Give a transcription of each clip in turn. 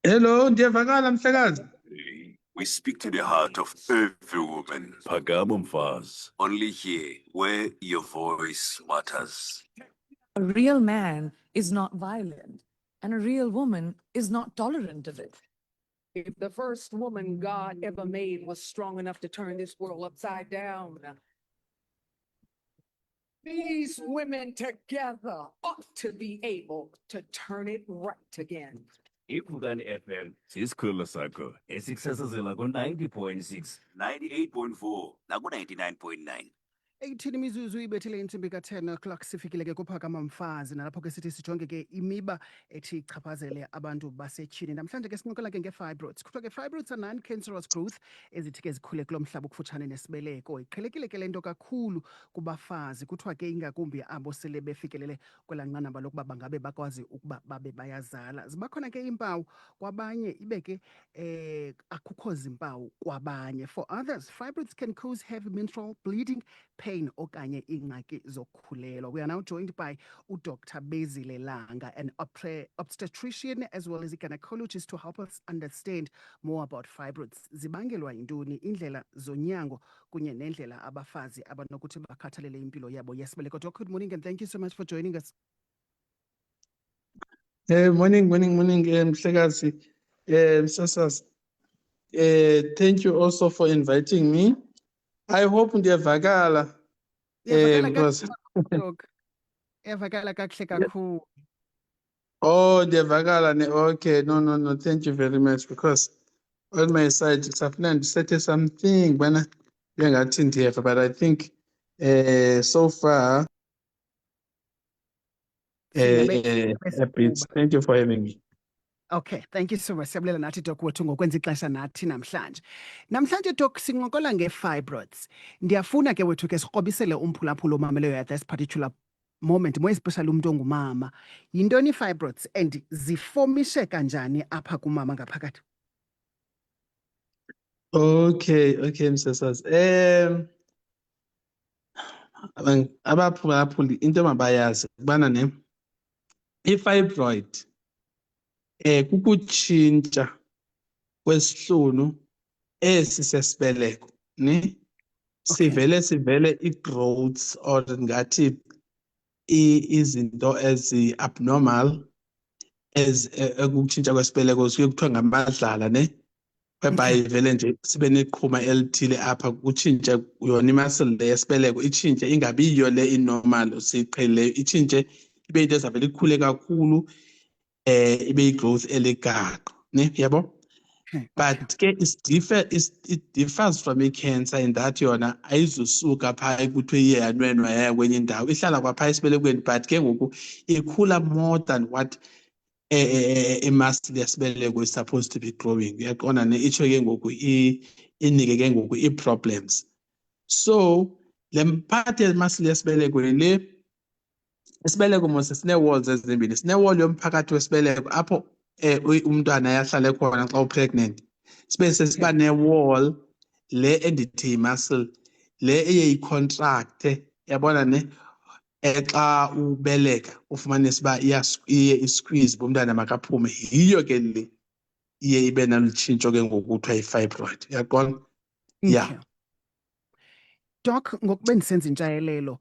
Hello, ndiyavakala mhlekazi. We speak to the heart of every woman. Phakama mfazi. Only here, where your voice matters. A real man is not violent, and a real woman is not tolerant of it. If the first woman God ever made was strong enough to turn this world upside down, these women together ought to be able to turn it right again. Ivukani FM sisikhululo sakho esikusasazela ku-90.6 98.4, naku 99.9. 18 imizuzu ibethele intsimbi ka-10 o'clock sifikile ke kuphakama mfazi nalapho ke sithi sijonge ke imiba ethi ichaphazele abantu basetyhini. Namhlanje ke sincokola ke nge-fibroids. Kuthiwa ke fibroids are non-cancerous growth ezithi ke zikhule kulo mhlaba ukufutshane nesibeleko. Iqhelekile ke le nto kakhulu kubafazi. Kuthiwa ke ingakumbi abo sele befikelele kwela nqanaba lokuba bangabe bakwazi ukuba babe bayazala. Ziba khona ke iimpawu kwabanye ibe ke akukho zimpawu kwabanye. For others, fibroids can cause heavy menstrual bleeding, pain okanye ingxaki zokukhulelwa. We are now joined by Dr. Bezile Langa, an obstetrician as well as a gynecologist, to help us understand more about fibroids. Zibangelwa yintoni, indlela zonyango kunye nendlela abafazi abanokuthi bakhathalele impilo yabo yesibeleko. Doc, good morning and thank you so much for joining us. Morning, mhlekazi. Msasaz. Thank you also for inviting me. I hope ndiyavakala. Because Evakala kakuhle kakhulu. oh, ndiyavakala ne. Okay, no, thank you very much, because on my side safuna ndisethe something bana bengathi ndiyeva, but I think so far a bit. Thank you for having me. Okay, thank you so much. Siyabulela nathi Doc wethu ngokwenza ixesha nathi namhlanje. Namhlanje Doc sincokola nge-fibroids. Ndiyafuna ke wethu ke sikrobisele umphulaphula omameleyo at this particular moment, more especially umuntu ongumama. Yintoni i-fibroids and zifomishe kanjani apha kumama ngaphakathi? Okay, msasaz. Abaphulaphuli into mabayazi ubana ne i-fibroid kukutshintsha kwesihlunu esi sesibeleko ne sivele i-growths or ngathi izinto ezi-abnormal ukutshintsha kwesibeleko suke kuthiwa ngamadlala ne whereby ivele nje sibe neqhuma elithile apha kutshintshe yona imuscle le yesibeleko itshintshe ingabi yiyo le inormal siyiqhelileyo, itshintshe ibe into ezavele ikhule kakhulu ibe i-growth eligaqo ne yabo. But ke it differs from i-cancer in that yona ayizusuka phaa kuthiwe iye yanwenwa yaya kwenye indawo, ihlala kwaphaa esibelekweni, but ke ngoku ikhula more than what imuscle yesibeleko is supposed to be growing. Uyaqonda ne, itsho ke ngoku inike ke ngoku ii-problems. So le mphathi yemuscle yesibeleko le isibeleko mose sinee-walls ezimbini. Sine-wall yomphakathi wesibeleko apho umntwana yahlale khona xa upregnant, sibe sesiba ne-wall le endithi muscle le eye icontracte, yabona ne, xa ubeleka ufumanise uba iye isqueeze bomntwana makaphume, yiyo ke le iye ibe nalutshintsho ke ngoku kuthiwa yi-fibroid. Uyaqonda? Yeah. Doc, ngokuba ndisenza intshayelelo,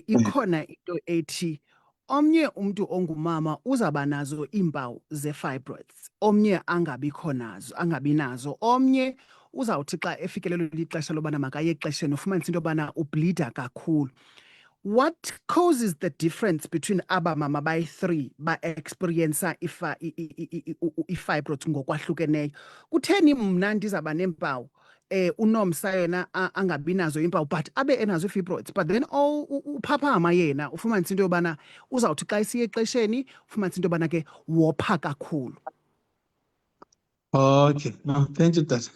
ikhona into ethi omnye umuntu ongumama uzaba nazo iimpawu ze-fibroids, omnye angabi nazo, omnye uzawuthi xa efikelelwe lixesha lobana makaye exesheni ufumanise into yobana ubleeda kakhulu. What causes the difference between abamama bayi-3 ba-experiencer i-fibroids ngokwahlukeneyo? Kutheni mna ndizawuba neempawu uNomsa yena angabi nazo iimpawu but abe enazo ii-fibroids, but then uphaphama yena ufumanise into yobana uzawuthi xa isiya exesheni ufumanise into yobana ke wopha kakhulu? Okay, no, thank you, Dad.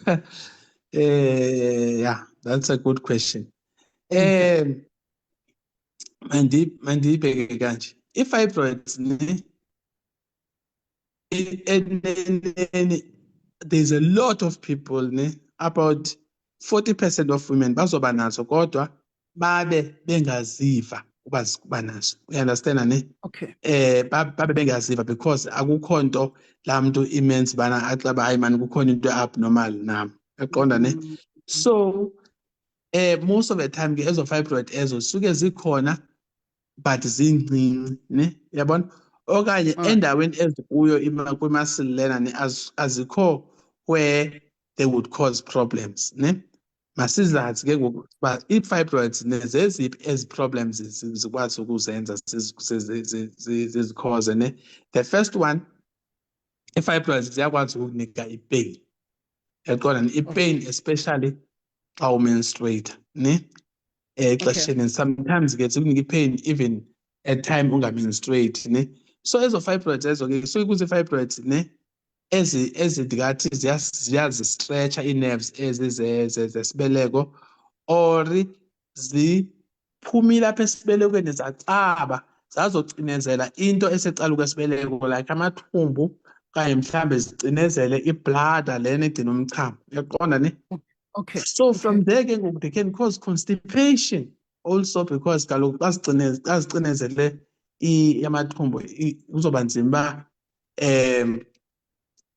Yeah, that's a good question. Mandiyibheke kanje, i-fibroids there's a lot of people about 40% of women bazoba nazo, kodwa babe bengaziva ukuba naso. You understand ne? Okay. Babe bengaziva because akukho nto la muntu imenze bana axaba hayi man kukhona into abnormal nami. Yaqonda ne? Mm. So most of the time ke ezo fibroid ezo suke zikhona but zincinci ne? Yabona? Okanye Alright. endaweni ezikuyo kwi-muscle lena ne azikho where they would cause problems ne? Masizazi ke ngoku uba ii-fibroids zeziphi ezi problems zikwazi ukuzenza zizikhoze ne? The first one, ii-fibroids ziyakwazi ukukunika i-pain. Yaqonda i-pain especially xa umenstruate ne? Exesheni sometimes ke zikunika i-pain even at time ungamenstruate ne? So ezo fibroids ezo ke so kuzi-fibroids ne? Ezindikathi ziyazistretcha ii-nerves ezi zesibeleko or ziphumile apha esibelekweni zacaba zazocinezela into esecaluka esibeleko like amathumbu okanye mhlambe zicinezele ibladder lena egcina umchamo. Uyaqonda ne? Okay. So from there ke ngoku they can cause constipation also because kaloku xa zicinezele amathumbu kuzoba nzima uba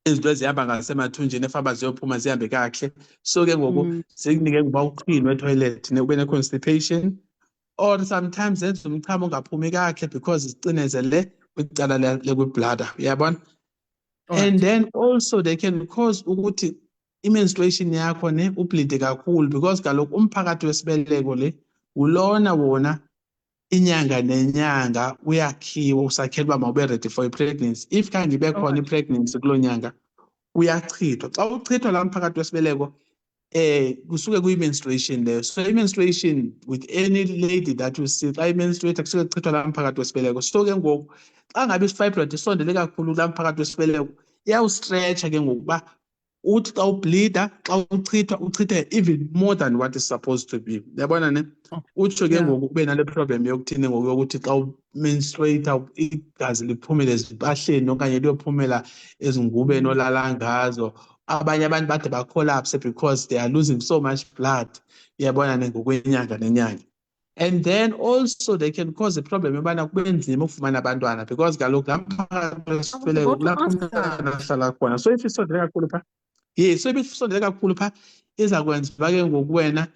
izinto ezihamba ngasemathunjini efaba ziyophuma zihambe kakuhle. So ke ngoku zikunike ngoba uqhinwe etoilet ube ne-constipation or sometimes zenza umchamo ungaphumi kakuhle because zicinezele kwicala lekwi-bladder. Uyabona? And then also they can cause ukuthi i-menstruation yakho ne ubleede kakhulu because kaloku umphakathi wesibeleko le ulona wona inyanga nenyanga uyakhiwa usakhelwa uba mawube ready for i-pregnancy. If khange ibe khona i-pregnancy kuloo nyanga uyachithwa. Xa uchithwa la mphakathi wesibeleko kusuke kuyi-menstruation leyo. So i-menstruation with any lady that you see xa i-menstruate kusuke kuchithwa la mphakathi wesibeleko. So ke ngoku xa ngabe i-fibroid isondele kakhulu la mphakathi wesibeleko iyawustretcha ke ngoku uba uthi xa ubleeda xa uchithe even more than what is supposed to be. Uyabona ne? Utsho ke ngoku kube nale problem yokuthini ngoku yokuthi xa umenstruate igazi liphumele ezimpahleni okanye liyophumela ezingubeni olala ngazo. Abanye abantu bade bacollapse because they are losing so much blood. Uyabona ne ngokwenyanga nenyanga. And then also they can cause a problem yobana kube nzima ukufumana abantwana because kaloku la mphakathi wesibeleko kulapho umntana ahlala khona. So if isondele kakhulu phaa so if isondele kakhulu phaa izakwenza uba ke ngoku wena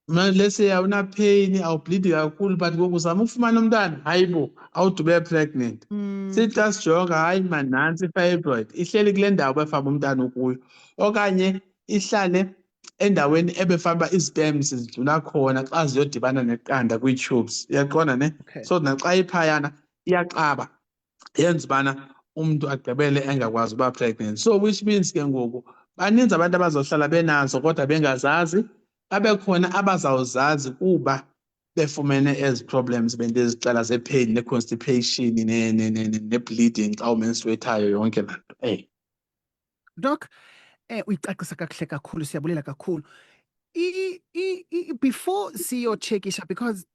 let's say awuna pain awubleedi kakhulu but ngoku uzama ukufumana umntwana hayi bo awude ube pregnant. Sithi xa sijonga hayi man nantsi i-fibroid ihleli kule ndawo befamba umntana ukuyo okanye ihlale endaweni ebefamba iziterms zidlula khona xa ziyodibana neqanda kwii-tubes. Uyaqonda ne? So naxa iphayana iyaqaba yenza ubana umuntu agqibele engakwazi uba pregnant. So which means ke ngoku baninzi abantu abazohlala benazo kodwa bengazazi, babe khona abazawuzazi kuba befumene ezi problems bento ezicala ze-pain ne-constipation ne-bleeding xa umenstruatayo yonke laa nto. Doc, uyicacisa kakuhle kakhulu, siyabulela kakhulu. Before siyotshekisha because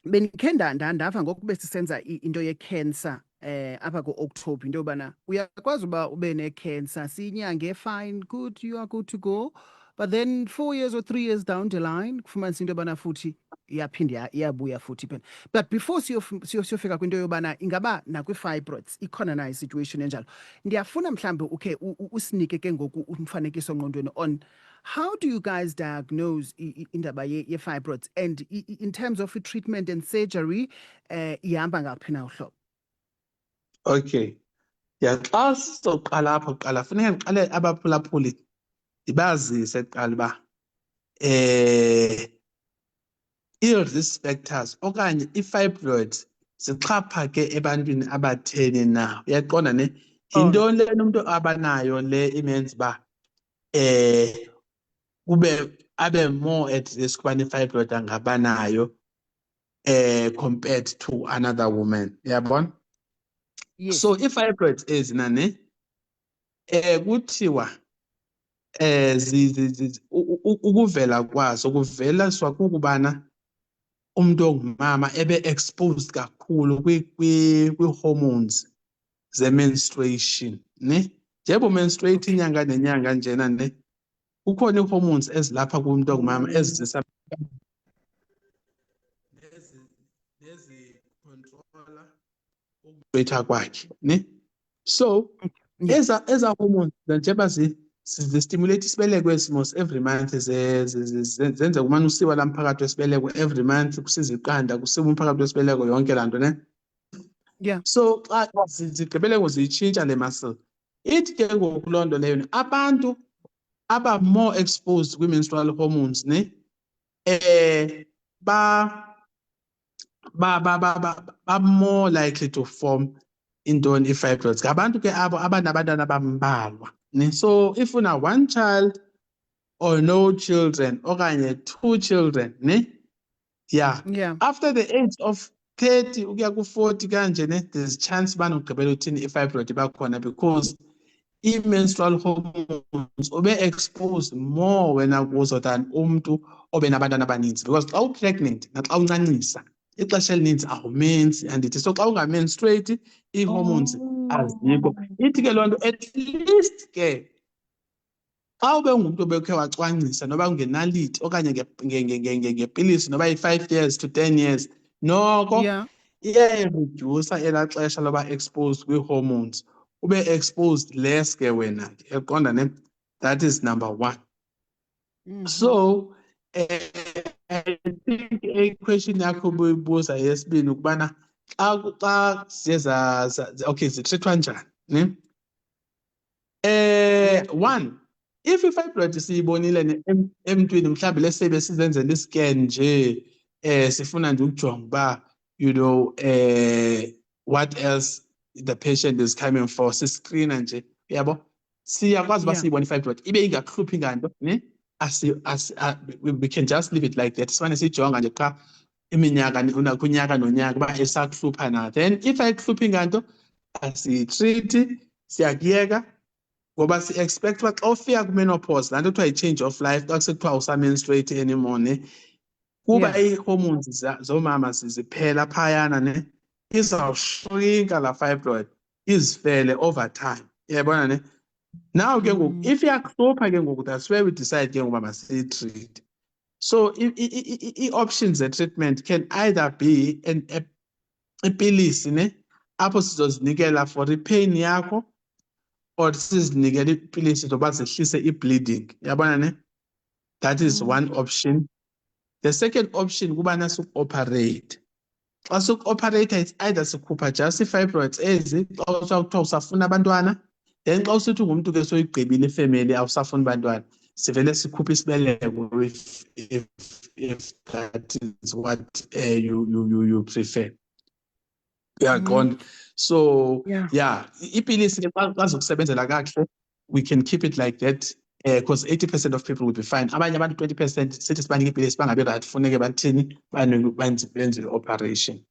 benikhe ndava ngoku besisenza into ye-cancer apha ku-October into yobana uyakwazi uba ube ne-cancer siyinyange fine good you are good to go but then 4 years or 3 years down the line kufumanisa into yobana futhi iyaphinda iyabuya futhi phela. But before siyofika kwinto yobana ingaba nakwi-fibroids ikhona na i-situation enjalo, ndiyafuna mhlawumbe ukhe usinike ke ngoku umfanekiso ngqondweni on how do you guys diagnose indaba ye-fibroids and in terms of treatment and surgery ihamba ngaphi na uhlobo? Okay. Xa sizoqala apho kuqala funeka ndiqale abaphulaphuli ndibazise kuqala uba i-risk factors okanye i-fibroids zixhaphake ebantwini abatheni na. Uyaqonda ne? Yintoni lena umuntu abanayo le imenza uba abe more at risk uba ne-fibroid angabanayo compared to another woman. Uyabona? Yes. So i-fibroids ezina ne kuthiwa ukuvela kwazo kuveliswa kukubana umuntu ongumama ebe-exposed kakhulu kwii-hormones ze-menstruation ne. Njengoba menstruate inyanga nenyanga njena ne kukhona ii-hormones ezilapha kumuntu ongumama ezizisa nezicontrola ukubetha kwakhe, ne? So Yeah. eza hormones njengoba zi-stimulate isibeleko most every month zenza kumane usiwa la mphakathi wesibeleko every month kusiza iqanda kusiwa umphakathi wesibeleko yonke laa nto, ne? Yeah. So xa zigqibeleko ziyitshintsha le muscle, ithi ke ngoku loo nto leyo abantu aba more exposed kwi-menstrual hormones, ne? More likely to form intoni i-fibroids. Ngabantu ke abo abanabantwana abambalwa, ne? So if una one child or no children okanye 2 children, ne? Yeah. Yeah. After the age of 30 ukuya ku-40 kanje, ne, there's chance uba ugqibela uthini i-fibroid iba khona because i-menstrual hormones ube exposed more wena kuzo than umntu obe nabantwana abaninzi, because xa u-pregnant naxa uncancisa ixesha elininzi awumenzi, andithi. So xa ungamenstruate ii-hormones azikho. Ithi ke loo nto at least ke xa ube ngumntu obekhe wacwangcisa noba ungenaliti okanye ngepilisi noba yi-5 years to 10 years, noko Yeah. iyayiredyusa elaa xesha loba exposed kwii-hormones, ube exposed less ke wena ke, yaqonda, ne? That is number 1. So I think question yakho ubuyibuza yesibini ukubana xa ziye okay zitreatwa njani, ne? One, if i-fibroid siyibonile emntwini mhlawumbi lesebe sizenzela iscan nje sifuna nje ukujonga uba you know what else the patient is coming for, siscreena nje, uyabo, siyakwazi uba Yeah. siyibona i-fibroid ibe ingakuhluphi nganto, ne? We can just leave it like that. Sifane sijonga nje qha iminyaka kunyaka nonyaka uba esakuhlupha na. Then if ayikuhluphi nganto asiyitreat, siyakuyeka, ngoba si-expect uba xa ufika kwi-menopause, laa nto kuthiwa yi-change of life, xa kusekuthiwa awusamenstruate anymore, ne? Kuba ii-hormones zoomama ziphela phayana, ne? Izawushrinka laa fibroid izifele over time, uyayibona, ne? Now ke ngoku if iyakuhlupha ke ngoku, that's where we decide ke ngoku uba masiyitrite. So ii-options ze-treatment can either be ipilisi, ne, apho sizozinikela for i-pain yakho, or sizinikele iipilisi zoba zehlise i-bleeding, uyabona, ne? That is one option. The second option kubana suku-operate. Xa suku-operate, it's either sikhupha just ii-fibroids ezi xa kuthiwa usafuna abantwana, then xa usithi ngumntu ke soyigqibile ifemeli awusafuni bantwana, sivele sikhuphe isibeleko if that is what you prefer. Uyaqonda? So yeah, ipilisi ke xa zokusebenzela kakuhle, we can keep it like that, because 80% of people will be fine. Abanye abantu 20% sithi sibanike ipilisi bangabi right, funeke bathini, benze operation.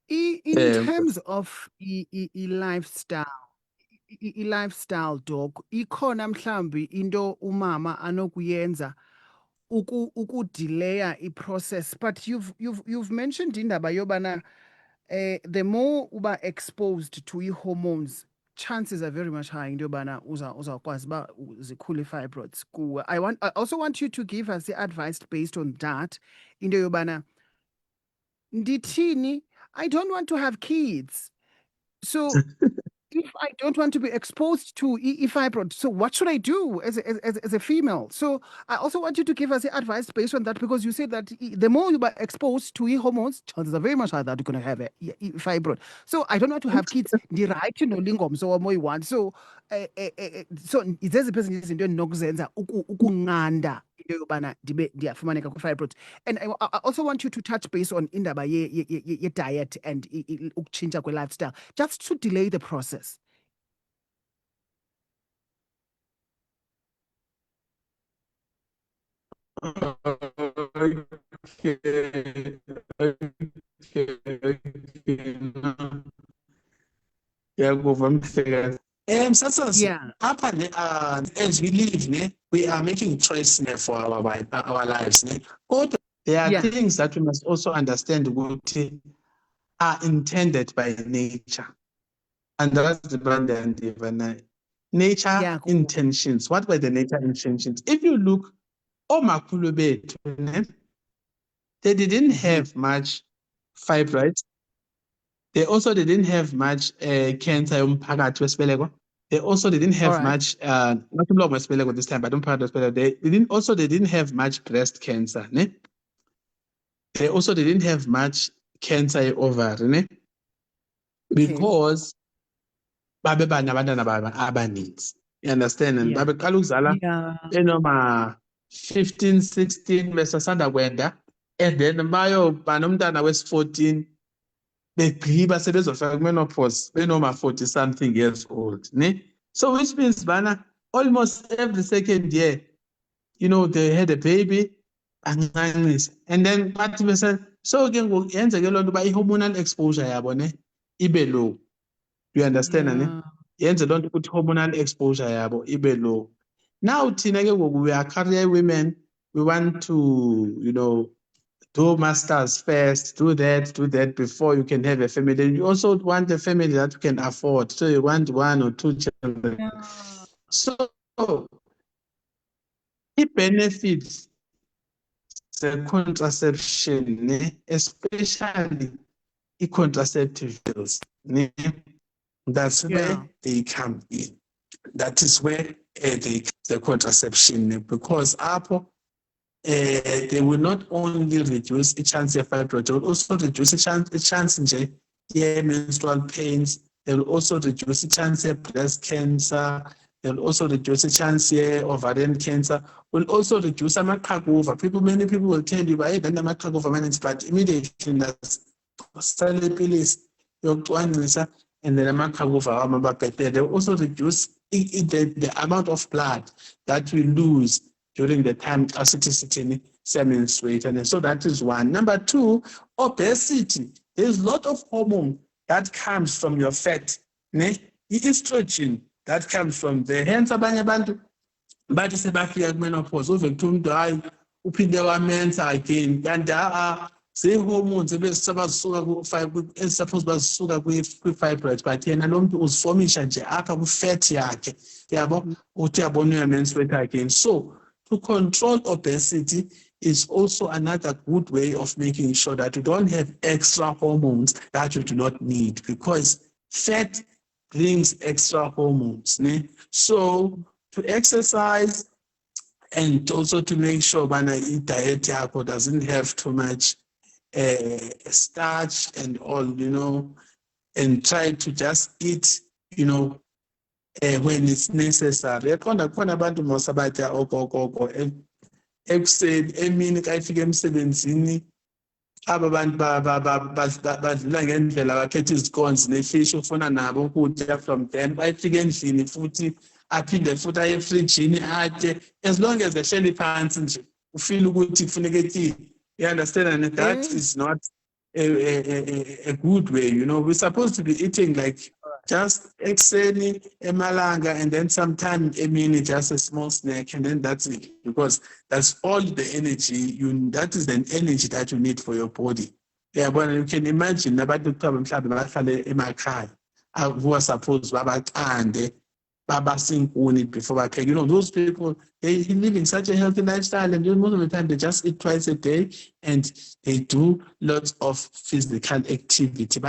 In terms of lifestyle, lifestyle, doc, ikhona mhlambi into umama anokuyenza ukudelaya i-process, but you've mentioned indaba yobana the more uba exposed to i-hormones, chances are very much high into yobana uzawukwazi uba zikhule fibroids kuwe. I also want you to give us the advice based on that, into yobana ndithini, I don't want to have kids, so if I don't want to be exposed to fibroid, so what should I do as a female? So I also want you to give us the advice based on that, because you said that the more you are exposed to hormones, chances are very much high that you're going to have a fibroid. So I don't want to have kids. The right to know lingom so more you want. So so there's a person into nokuzenza ukunganda into fibroid. And I also want you to touch base on indaba ye diet and ukuchinja kwe lifestyle, just to delay the process. Apha as we live, we are making choice for our lives. There are things that we must also understand which are intended by nature. And that's the brand nature intentions. What were the nature intentions? If you look omakhulu bethu, ne? They didn't have much fibroids. They also didn't have much cancer yomphakathi wesibeleko. They also didn't have Alright. much not umlomo wesibeleko this time, but umphakathi wesibeleko. They didn't have much breast cancer, ne? They also didn't have much cancer ye-ovary, ne? Because babeba nabantwana abaninzi. You understand? And Yeah. babeqala ukuzala Yeah. benoma 15, 16 besasanda kwenda, and then bayoba nomntana wesi-14 begqiba sebezofika ku-menopause benoma 40 something years old, ne? So which means bana almost every second year, you know, they had a baby bancancisa, and then bathi bese so ke ngoku yenzeke loo nto uba i-hormonal exposure yabo ne ibe low. You understand, ne? Yenze loo nto ukuthi hormonal exposure yabo ibe low. Now thina ke ngoku we are career women, we want to, you know, do masters first, do that before you can have a family. You also want a family that you can afford. So you want 1 or 2 children. Yeah. So the benefits the contraception, ne, especially the contraceptive pills, ne, that's Yeah. where they come in. That is where the contraception, ne, because they will not only reduce the chance of fibroid, they will also reduce the chance nje menstrual pains. They will also reduce the chance of breast cancer. They will also reduce the chance of ovarian cancer. Will also reduce amaqhakuva. Many people will tell you, hey, then amaqhakuva, but immediately sale ipilisi yokucwangcisa and then amaqhakuva amababhetele. They will also reduce the amount of blood that we lose during the time acetylcysteine menstruate. And so that is one. Number 2, obesity. There's a lot of hormone that comes from your fat, ne? Estrogen that comes from the hence abanye abantu bathi sebafika ku-menopause uve kuthiwa umuntu hayi uphinde wamenza again kanti zii-hormones suppose bazisuka kwi-fibroid, but yena lo muntu uzifomisha nje apha kwi-fat yakhe, yabo, uthi yabona uyamenstruate again. So to control obesity is also another good way of making sure that you don't have extra hormones that you do not need, because fat brings extra hormones, ne? So to exercise and also to make sure that diet yakho doesn't have too much starch and all, you know, and try to just eat, you know, when it's necessary. Khona abantu mos abatya okokoko ekuseni emini xa ifika emsebenzini aba bantu badlula ngendlela bakhetha izikonzi nefish ufuna nabo ukutya, from then bayifika endlini futhi aphinde futhi aye efrijini atye, as long as ehleli phansi nje ufeel ukuthi kufuneka etyile. You understand? And that is not a good way, you know. We're supposed to be eating like just ekuseni, emalanga, and then sometime emini, just a small snack, and then that's it, because that's all the energy that is the energy that you need for your body. Yeah, but you can imagine abantu mhlawumbe bahlale emakhaya who are supposed babaqande babasinkuni before bapheke. You know, those people, they live in such a healthy lifestyle, and most of the time they just eat twice a day and they do lots of physical activity.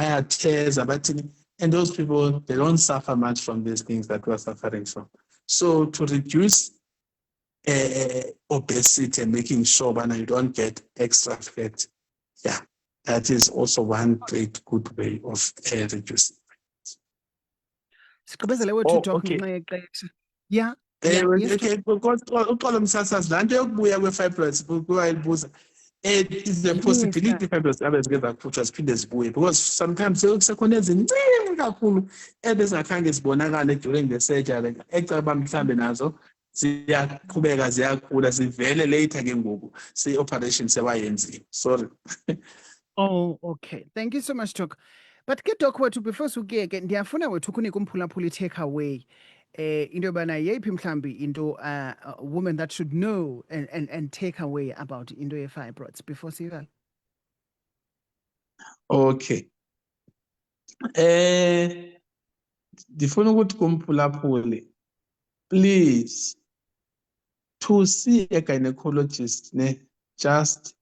And those people, they don't suffer much from these things that we're suffering from. So to reduce obesity and making sure that you don't get extra fat, yeah, that is also one great good way of reducing. Sigqibezele wethu Doc ngenxa yexesha. Yeah. Yes, Okay, because uxolo msasazi laa nto yokubuya kwe-fibroids kuyayibuza. Is the possibility fibroids abe zike zakhutshwa ziphinde zibuye, because sometimes sekhona ezincinci kakhulu ebezingakhange zibonakale during the surgery, ecaba mhlambe nazo ziyaqhubeka ziyakhula zivele later ke ngoku se-operation sewayenziwe. Sorry. Oh, okay. Thank you so much, Doc. But ke Doc wethu, before sukuyeke ndiyafuna wethu kunika umphulaphula take away into yobana yeyiphi mhlambi into a woman that should know and take away about into ye-fibroids before siyivale. Okay. Ndifuna ukuthi kumphulaphuli, please to see a gynecologist just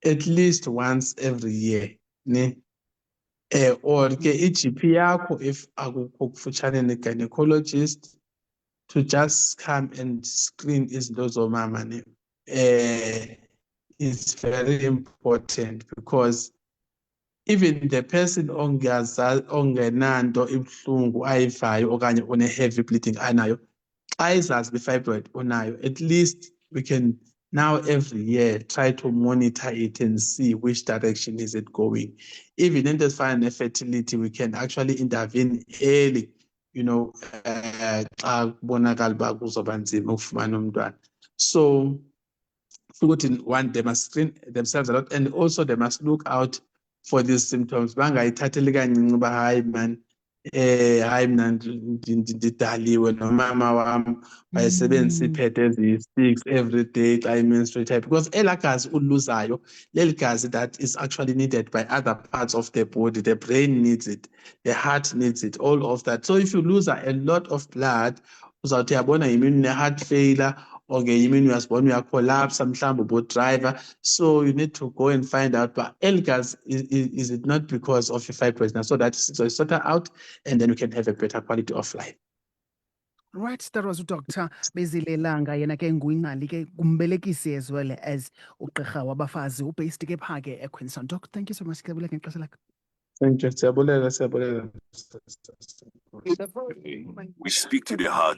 at least once every year or ke i-GP yakho if akukho kufutshane ne-gynecologist to just come and screen izinto zomama is very important because even the person ongenanto ibuhlungu ayivayo okanye une-heavy bleeding anayo xa izazi le-fibroid unayo, at least we can now every year try to monitor it and see which direction is it going. Even into ezifana ne-fertility, we can actually intervene early, xa kubonakala uba kuzoba nzima ukufumana umntwana. So one, they must screen themselves a lot, and also they must look out for these symptoms. Bangayithatheli kancinci uba hayi man, hayi mina ndidaliwe nomama wam wayesebenzisa iiphedi eziyi-6 every day xa i-menstruate, because elaa gazi uluzayo leli gazi that is actually needed by other parts of the body. The brain needs it, the heart needs it, all of that. So if you lose a lot of blood, uzawuthi uyabona yimini une-heart failure, okay, yimini uyazibona uyacollapse mhlawumbe ubo-driver. So you need to go and find out, but elgas, is it not because of your fibroids? So that is sort out, and then we can have a better quality of life. Right, that was Dr. Bezile Langa, yena ke nguyingcali ke kumbelekisi as well as ugqirha wabafazi ubased ke phaa ke eQueenstown. Doc, thank you so much. Siyabuleka ngexesha lakho. Thank you. Siyabulela. We speak to the heart.